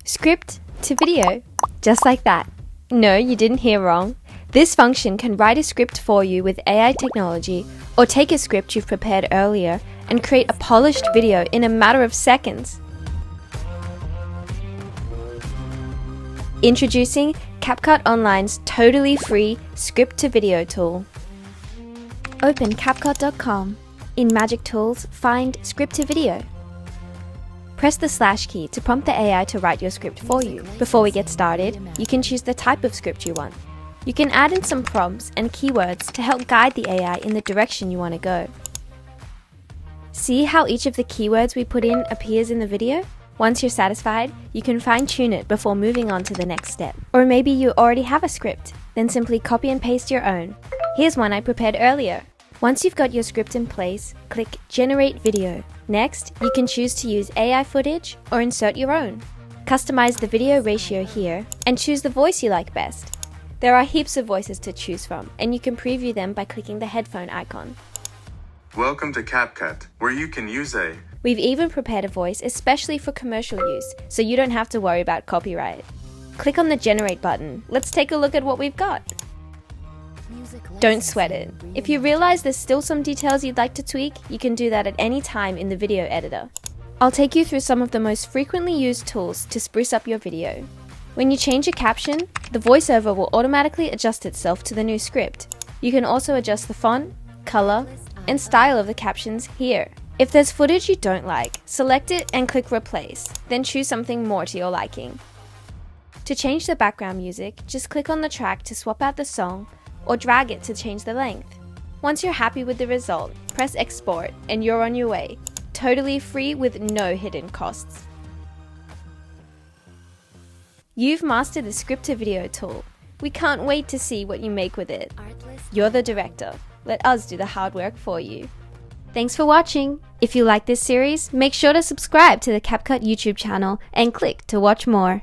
Script to video, just like that. No, you didn't hear wrong. This function can write a script for you with AI technology, or take a script you've prepared earlier and create a polished video in a matter of seconds. Introducing CapCut Online's totally free script to video tool. Open CapCut.com. In Magic Tools, find Script to Video. Press the / key to prompt the AI to write your script for you. Before we get started, you can choose the type of script you want. You can add in some prompts and keywords to help guide the AI in the direction you want to go. See how each of the keywords we put in appears in the video? Once you're satisfied, you can fine-tune it before moving on to the next step. Or maybe you already have a script, then simply copy and paste your own. Here's one I prepared earlier. Once you've got your script in place, click Generate Video. Next, you can choose to use AI footage or insert your own. Customize the video ratio here and choose the voice you like best. There are heaps of voices to choose from, and you can preview them by clicking the headphone icon. Welcome to CapCut, where you can use a... We've even prepared a voice especially for commercial use, so you don't have to worry about copyright. Click on the Generate button. Let's take a look at what we've got. Don't sweat it. If you realize there's still some details you'd like to tweak, you can do that at any time in the video editor. I'll take you through some of the most frequently used tools to spruce up your video. When you change a caption, the voiceover will automatically adjust itself to the new script. You can also adjust the font, color, and style of the captions here. If there's footage you don't like, select it and click Replace, then choose something more to your liking. To change the background music, just click on the track to swap out the song, or drag it to change the length. Once you're happy with the result, press Export and you're on your way. Totally free with no hidden costs. You've mastered the script to video tool. We can't wait to see what you make with it. You're the director. Let us do the hard work for you. Thanks for watching. If you like this series, make sure to subscribe to the CapCut YouTube channel and click to watch more.